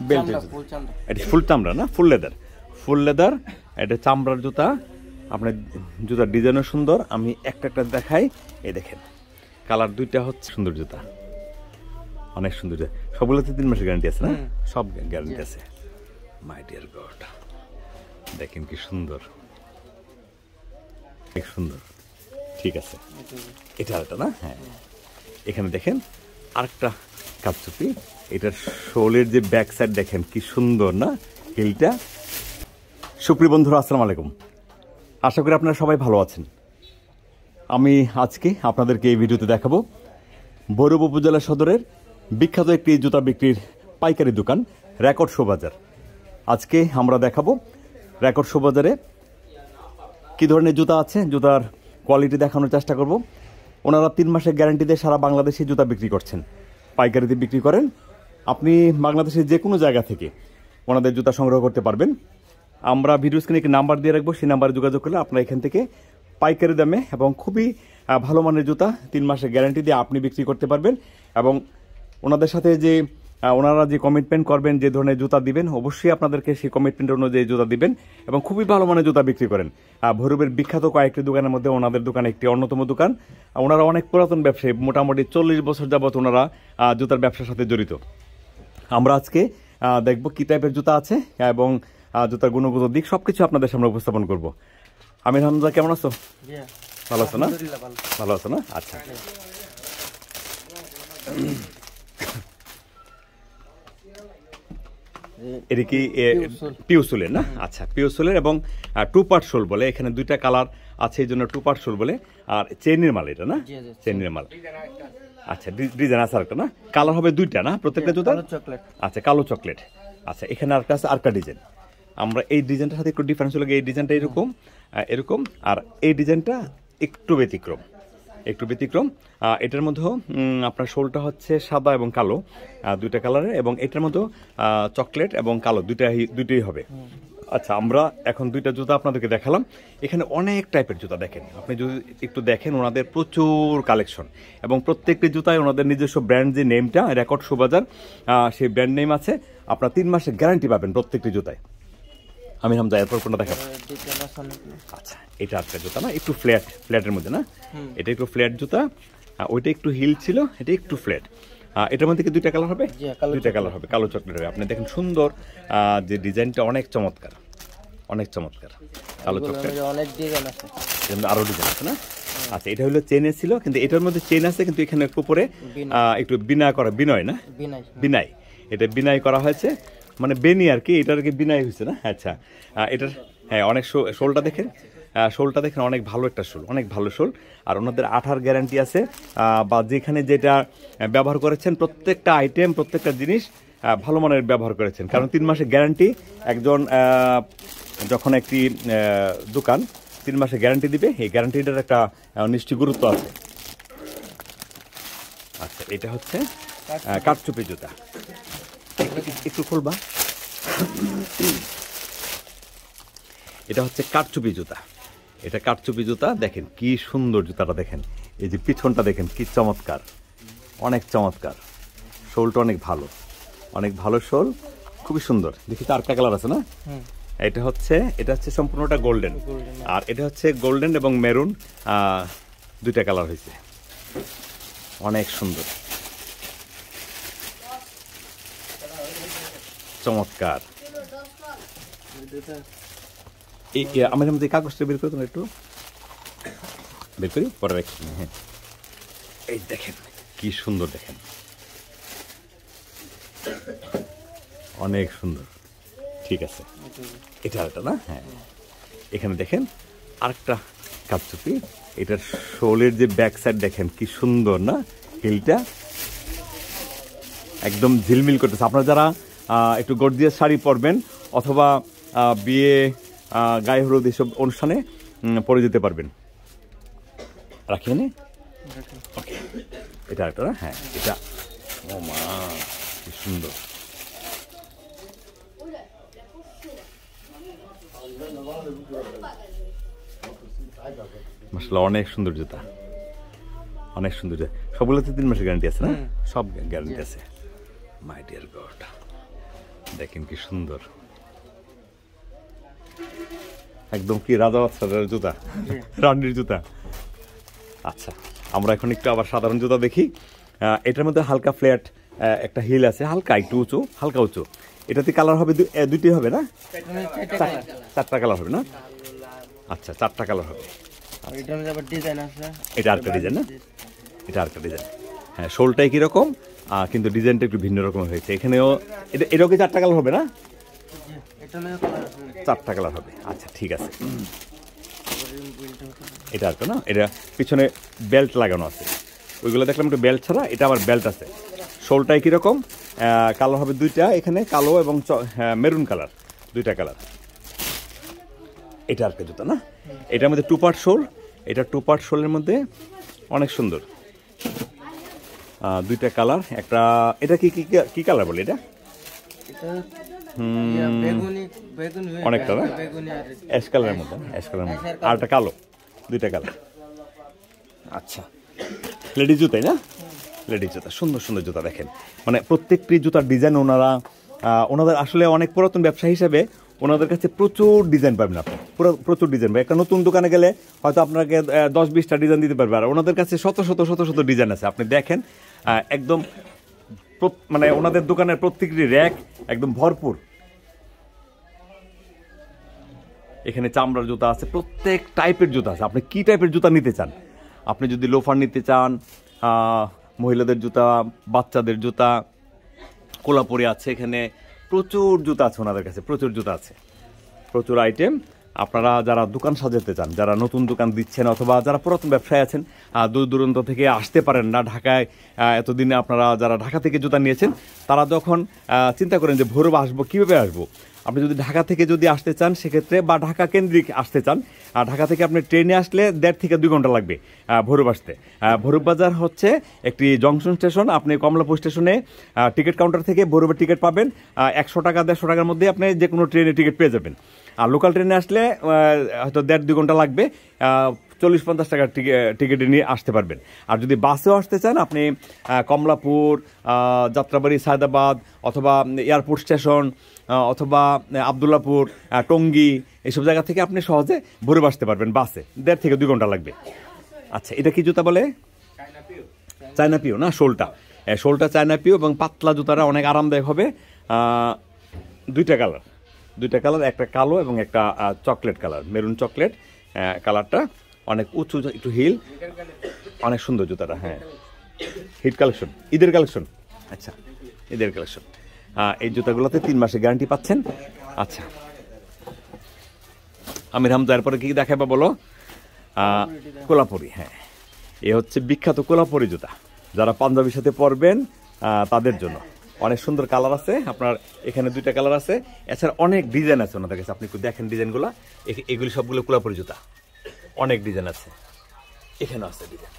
Belt, এটা ফুল চামড়া না, ফুল লেদার, এটা চামড়ার জুতা। আপনার জুতার ডিজাইনও সুন্দর। আমি একটা দেখাই। এই দেখেন কালার দুইটা হচ্ছে সুন্দর জুতা, অনেক সুন্দর। সবগুলোতে 3 মাসের গ্যারান্টি আছে না? সব গ্যারান্টি আছে। মাই ডিয়ার গড, দেখেন কি সুন্দর, অনেক সুন্দর। ঠিক আছে, এটা আরেকটা না? হ্যাঁ, এখানে দেখেন আরেকটা কাপচুপি। এটার শোলের যে ব্যাক সাইড দেখেন কি সুন্দর না, হিলটা। সুপ্রিয় বন্ধুরা, আসসালামু আলাইকুম। আশা করি আপনারা সবাই ভালো আছেন। আমি আজকে আপনাদেরকে এই ভিডিওতে দেখাবো ভৈরব উপজেলা সদরের বিখ্যাত একটি জুতা বিক্রির পাইকারি দোকান রেকর্ড শো বাজার। আজকে আমরা দেখাবো রেকর্ড শো বাজারে কী ধরনের জুতা আছে, জুতার কোয়ালিটি দেখানোর চেষ্টা করব। ওনারা 3 মাসের গ্যারান্টি দিয়ে সারা বাংলাদেশে জুতা বিক্রি করছেন, পাইকারিতে বিক্রি করেন। আপনি বাংলাদেশের যে কোনো জায়গা থেকে ওনাদের জুতা সংগ্রহ করতে পারবেন। আমরা ভিডিও স্ক্রিনে একটি নাম্বার দিয়ে রাখবো, সেই নাম্বারে যোগাযোগ করলে আপনারা এখান থেকে পাইকারি দামে এবং খুবই ভালো মানের জুতা 3 মাসের গ্যারান্টি দিয়ে আপনি বিক্রি করতে পারবেন। এবং ওনাদের সাথে যে ওনারা যে কমিটমেন্ট করবেন, যে ধরনের জুতা দিবেন, অবশ্যই আপনাদেরকে সেই কমিটমেন্ট অনুযায়ী জুতা দিবেন এবং খুবই ভালো মানের জুতা বিক্রি করেন। ভৈরবের বিখ্যাত কয়েকটি দোকানের মধ্যে ওনাদের দোকান একটি অন্যতম দোকান। ওনারা অনেক পুরাতন ব্যবসায়ী, মোটামুটি 40 বছর যাবত ওনারা জুতার ব্যবসার সাথে জড়িত। আমরা আজকে দেখব কি টাইপের জুতা আছে এবং জুতার গুণগত দিক সবকিছু আপনাদের সামনে উপস্থাপন করব। আমির হামজা, কেমন আছো? ভালো আছো না? ভালো আছো না? আচ্ছা, এটা কি পিওসোলের না? আচ্ছা, পিওসোলের এবং 2 পার্ট সোল বলে। এখানে 2টা কালার আছে, এই জন্য 2 পার্ট সোল বলে। আর চেইনের মাল এটা না? চেইনের মাল। আচ্ছা, ডিজাইন আছে আরেকটা না? কালার হবে 2টা না প্রত্যেকটা জুতা? আচ্ছা, কালো চকলেট। আচ্ছা, এখানে আরেকটা আছে, আরেকটা ডিজাইন। আমরা এই ডিজাইনটার সাথে একটু ডিফারেন্স হলো, এই ডিজাইনটা এরকম, আর এই ডিজাইনটা একটু ব্যতিক্রম। এটার মধ্যেও আপনার শোলটা হচ্ছে সাদা এবং কালো, 2টা কালারের, এবং এটার মধ্যেও চকলেট এবং কালো দুইটাই হবে। আচ্ছা, আমরা এখন 2টা জুতা আপনাদেরকে দেখালাম। এখানে অনেক টাইপের জুতা দেখেন, আপনি যদি একটু দেখেন ওনাদের প্রচুর কালেকশন এবং প্রত্যেকটি জুতায় ওনাদের নিজস্ব ব্র্যান্ড, যে নেমটা রেকর্ড শো বাজার, সেই ব্র্যান্ড নেম আছে। আপনার 3 মাসের গ্যারান্টি পাবেন প্রত্যেকটি জুতায়। আমি হামজা, এরপর কোনটা দেখাবো? আচ্ছা, এটা একটা জুতা না, একটু ফ্ল্যাটের মধ্যে না? এটা একটু ফ্ল্যাট জুতা, ওইটা একটু হিল ছিল, এটা একটু ফ্ল্যাট। এটার মধ্যে কি 2টা কালার হবে? 2টা কালার হবে, কালো চকলেট হবে। আপনি দেখেন সুন্দর, যে ডিজাইনটা অনেক চমৎকার, কালো চকলেট। আরো ডিজাইন আছে না? আচ্ছা, এটা হলো চেইনের ছিল, কিন্তু এটার মধ্যে চেইন আছে, কিন্তু এখানে উপরে একটু বিনাই, এটা বিনাই করা হয়েছে, মানে বেনি আর কি, এটার কি বিনাই হয়েছে না? আচ্ছা, এটার হ্যাঁ অনেক শোলটা দেখেন, অনেক ভালো একটা শোল, অনেক ভালো শোল। আর ওনাদের 8 গ্যারান্টি আছে, বা যেখানে যেটা ব্যবহার করেছেন প্রত্যেকটা আইটেম, প্রত্যেকটা জিনিস ভালো মানের ব্যবহার করেছেন। কারণ 3 মাসের গ্যারান্টি, একজন যখন একটি দোকান 3 মাসের গ্যারান্টি দিবে, এই গ্যারান্টিটার একটা নিশ্চিত গুরুত্ব আছে। আচ্ছা, এটা হচ্ছে কাঠচুপি জুতা, একটু খুলবা। এটা হচ্ছে কাঠচুপি জুতা, এটা কাঠচুপি জুতা। দেখেন কি সুন্দর জুতাটা, দেখেন এই যে পিছনটা দেখেন কি চমৎকার, অনেক চমৎকার। শোলটা অনেক ভালো শোল, খুবই সুন্দর। দেখি তো আরেকটা কালার আছে না? এটা হচ্ছে সম্পূর্ণটা গোল্ডেন, আর এটা হচ্ছে গোল্ডেন এবং মেরুন, 2টা কালার হয়েছে, অনেক সুন্দর, চমৎকার। আমার মধ্যে কাগজটা বের করে একটু বের করি, পরে রাখি। হ্যাঁ, এই দেখেন কি সুন্দর, দেখেন অনেক সুন্দর। ঠিক আছে, এটা আরেকটা না? হ্যাঁ, এখানে দেখেন আরেকটা কাপচুপি। এটার শোলের যে ব্যাক সাইড দেখেন কি সুন্দর না, হিলটা একদম ঝিলমিল করতেছে। আপনারা যারা একটু গর্জিয়াস শাড়ি পরবেন অথবা বিয়ে, গায়ে হলুদ এসব অনুষ্ঠানে পরে যেতে পারবেন। রাখি নে, এটা একটা না? হ্যাঁ, এটা ও মা কি সুন্দর, মাশাআল্লাহ, অনেক সুন্দর জুতা, সবগুলোতে 3 মাসের গ্যারান্টি আছে না? সব গ্যারান্টি আছে। মাই ডিয়ার গড, দেখেন কি সুন্দর, একদম কি রাজা বাদশাহের জুতা, রান্ডির জুতা। আচ্ছা, আমরা এখন একটু আবার সাধারণ জুতা দেখি। এটার মধ্যে হালকা ফ্ল্যাট একটা হিল আছে, হালকা একটু উঁচু, হালকা উঁচু। এটাতে কালার হবে দুইটি হবে না, চারটা কালার হবে না? আচ্ছা, চারটা কালার হবে। এটা আরেকটা ডিজাইন না, এটা আরেকটা ডিজাইন। হ্যাঁ, শোলটাই কিরকম, কিন্তু ডিজাইনটা একটু ভিন্ন রকম হয়েছে। এখানেও এটাও কি চারটা কালার হবে না? চারটা কালার হবে। আচ্ছা, ঠিক আছে। এটা আর না, এটা পিছনে বেল্ট লাগানো আছে। ওইগুলো দেখলাম একটু বেল্ট ছাড়া, এটা আবার বেল্ট আছে। শোলটাই কিরকম, কালার হবে দুইটা, এখানে কালো এবং মেরুন কালার, দুইটা কালার। এটা আর একটা জুতা না, এটার মধ্যে টু পার্ট শোল। এটা টু পার্ট শোলের মধ্যে অনেক সুন্দর, দুইটা কালার। একটা এটা কি কি কালার বলে এটা? অনেকটা না, অ্যাশ কালারের মধ্যে, অ্যাশ কালারের মধ্যে, আর একটা কালো, দুইটা কালার। আচ্ছা, লেডিস জুতাই না, লেডিস জুতা, সুন্দর সুন্দর জুতা দেখেন। মানে প্রত্যেকটি জুতার ডিজাইন ওনাদের আসলে অনেক পুরাতন ব্যবসা হিসেবে ওনাদের কাছে প্রচুর ডিজাইন পাবেন আপনি, প্রচুর ডিজাইন পাবেন। একটা নতুন দোকানে গেলে হয়তো আপনাকে 10-20টা ডিজাইন দিতে পারবে, আর ওনাদের কাছে শত শত ডিজাইন আছে। আপনি দেখেন একদম, মানে ওনাদের দোকানের প্রত্যেকটি র্যাক একদম ভরপুর। এখানে চামড়ার জুতা আছে, প্রত্যেক টাইপের জুতা আছে। আপনি কি টাইপের জুতা নিতে চান? আপনি যদি লোফার নিতে চান, মহিলাদের জুতা, বাচ্চাদের জুতা, কোলাপুরি আছে, এখানে প্রচুর জুতা আছে ওনাদের কাছে, প্রচুর জুতা আছে, প্রচুর আইটেম। আপনারা যারা দোকান সাজাতে চান, যারা নতুন দোকান দিচ্ছেন, অথবা যারা পুরাতন ব্যবসায়ী আছেন, দূর দূরান্ত থেকে আসতে পারেন না ঢাকায়, এতদিনে আপনারা যারা ঢাকা থেকে জুতা নিয়েছেন, তারা যখন চিন্তা করেন যে ভোরব আসবো, কীভাবে আসবো, আপনি যদি ঢাকা থেকে যদি আসতে চান সেক্ষেত্রে, বা ঢাকা কেন্দ্রিক আসতে চান, ঢাকা থেকে আপনি ট্রেনে আসলে 1.5 থেকে 2 ঘন্টা লাগবে ভৈরব আসতে। ভৈরব বাজার হচ্ছে একটি জংশন স্টেশন। আপনি কমলাপুর স্টেশনে টিকিট কাউন্টার থেকে ভৈরবের টিকিট পাবেন 100 টাকা 150 টাকার মধ্যে আপনি যে কোনো ট্রেনে টিকিট পেয়ে যাবেন। আর লোকাল ট্রেনে আসলে হয়তো 1.5-2 ঘন্টা লাগবে, 40-50 টাকার টিকিট নিয়ে আসতে পারবেন। আর যদি বাসেও আসতে চান, আপনি কমলাপুর, যাত্রাবাড়ি, সায়দাবাদ, অথবা এয়ারপোর্ট স্টেশন, অথবা আবদুল্লাপুর, টঙ্গী, এইসব জায়গা থেকে আপনি সহজে ভৈরব আসতে পারবেন বাসে, 1.5 থেকে 2 ঘন্টা লাগবে। আচ্ছা, এটা কি জুতা বলে? চায়না পিও না, শোলটা চায়না পিও, এবং পাতলা জুতাটা অনেক আরামদায়ক হবে। দুইটা কালার, একটা কালো এবং একটা চকলেট কালার, মেরুন চকলেট কালারটা, অনেক উঁচু, একটু হিল, অনেক সুন্দর জুতাটা। হ্যাঁ, হিট কালেকশন, ঈদের কালেকশন। আচ্ছা, ঈদের কালেকশন। এই জুতাগুলোতে 3 মাসের গ্যারান্টি পাচ্ছেন। আচ্ছা, আমির হামজা, এরপরে কি দেখাবো বলো? কোলাপুরি। হ্যাঁ, এ হচ্ছে বিখ্যাত কোলাপুরি জুতা, যারা পাঞ্জাবির সাথে পরবেন তাদের জন্য। অনেক সুন্দর কালার আছে আপনার, এখানে 2টা কালার আছে, এছাড়া অনেক ডিজাইন আছে ওনাদের কাছে। আপনি একটু দেখেন ডিজাইনগুলো, এগুলি সবগুলো কোলাপুরি জুতা, অনেক ডিজাইন আছে, এখানে আছে ডিজাইন।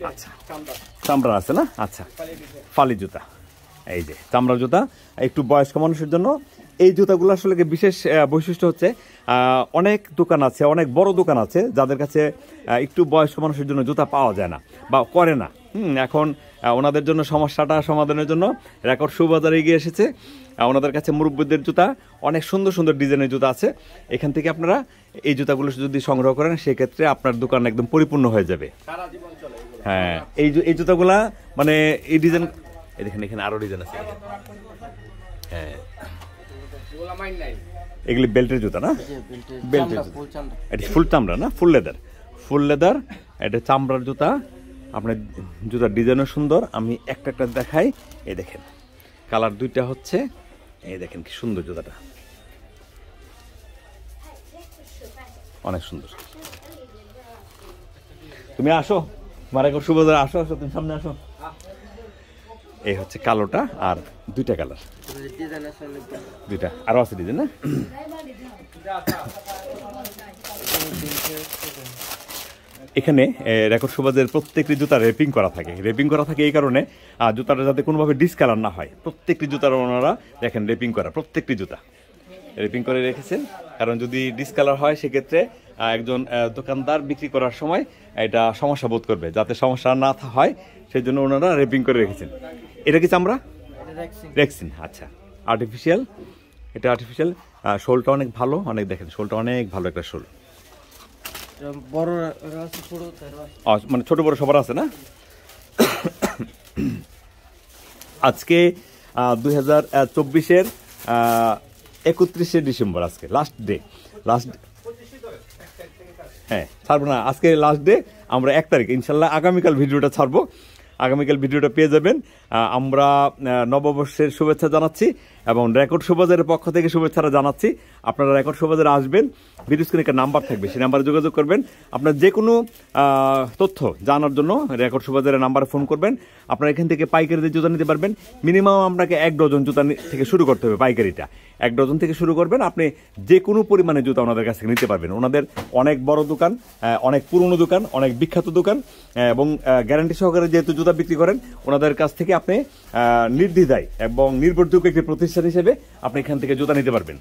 আচ্ছা, চামড়া আছে না? আচ্ছা, ফালি জুতা, এই যে চামড়া জুতা, একটু বয়স্ক মানুষের জন্য এই জুতাগুলো আসলে বিশেষ বৈশিষ্ট্য হচ্ছে, অনেক দোকান আছে, অনেক বড় দোকান আছে যাদের কাছে একটু বয়স্ক মানুষের জন্য জুতা পাওয়া যায় না বা করে না। এখন ওনাদের জন্য সমস্যাটা সমাধানের জন্য রেকর্ড শু বাজারে এগিয়ে এসেছে। ওনাদের কাছে মুরব্বীদের জুতা, অনেক সুন্দর সুন্দর ডিজাইনের জুতা আছে। এখান থেকে আপনারা এই জুতাগুলো যদি সংগ্রহ করেন, সেক্ষেত্রে আপনার দোকান একদম পরিপূর্ণ হয়ে যাবে। হ্যাঁ, এই জুতাগুলা মানে এই ডিজাইন, দেখেন এখানে আরো ডিজাইন আছে। হ্যাঁ, এগুলি বেল্টের জুতা না, বেল্টের জুতা, এটা ফুল চামড়া না, ফুল লেদার, এটা চামড়ার জুতা। আপনার জুতার ডিজাইনও সুন্দর, আমি একটা দেখাই। এই দেখেন কালার 2টা হচ্ছে, এই দেখেন কি সুন্দর জুতাটা, অনেক সুন্দর। তুমি আসো, মারাকর সুবাজার আসো, তুমি সামনে আসো। এই হচ্ছে কালোটা, আর 2টা কালার, 2টা আরো আছে ডিজাইন না। এখানে রেকর্ড শোবাজের প্রত্যেকটি জুতা রেপিং করা থাকে এই কারণে জুতাটা যাতে কোনোভাবে ডিসকালার না হয়। প্রত্যেকটি জুতার ওনারা দেখেন রেপিং করা, প্রত্যেকটি জুতা রেপিং করে রেখেছেন, কারণ যদি ডিসকালার হয় সেক্ষেত্রে একজন দোকানদার বিক্রি করার সময় এটা সমস্যা বোধ করবে, যাতে সমস্যা না হয় সেই জন্য ওনারা রেপিং করে রেখেছেন। এটা কি চামড়া? রেক্সিন। আচ্ছা, আর্টিফিশিয়াল, এটা আর্টিফিশিয়াল। শোলটা অনেক ভালো, অনেক দেখেন শোলটা অনেক ভালো একটা শোল। মানে ছোট বড় সবার আছে না? আজকে 2024-এর 31শে ডিসেম্বর, আজকে লাস্ট ডে। হ্যাঁ, ছাড়বো না, আজকে লাস্ট ডে। আমরা 1 তারিখ ইনশাল্লাহ আগামীকাল ভিডিওটা ছাড়বো, আগামীকাল ভিডিওটা পেয়ে যাবেন। আমরা নববর্ষের শুভেচ্ছা জানাচ্ছি এবং রেকর্ড শোবাজারের পক্ষ থেকে শুভেচ্ছাটা জানাচ্ছি। আপনারা রেকর্ড শোবাজারে আসবেন, ভিডিও স্ক্রিনে একটা নাম্বার থাকবে, সেই নাম্বারে যোগাযোগ করবেন। আপনার যে কোনো তথ্য জানার জন্য রেকর্ড শোবাজারের নাম্বারে ফোন করবেন। আপনারা এখান থেকে পাইকারিতে জুতা নিতে পারবেন। মিনিমাম আপনাকে 1 ডজন জুতা থেকে শুরু করতে হবে, পাইকারিটা 1 ডজন থেকে শুরু করবেন। আপনি যে কোনো পরিমাণে জুতা ওনাদের কাছ থেকে নিতে পারবেন। ওনাদের অনেক বড় দোকান, অনেক পুরনো দোকান, অনেক বিখ্যাত দোকান এবং গ্যারান্টি সহকারে যেহেতু জুতা বিক্রি করেন, ওনাদের কাছ থেকে আপনি নির্দ্বিধায় এবং নির্ভরযোগ্য একটি প্রতিষ্ঠান হিসেবে আপনি এখান থেকে জুতা নিতে পারবেন।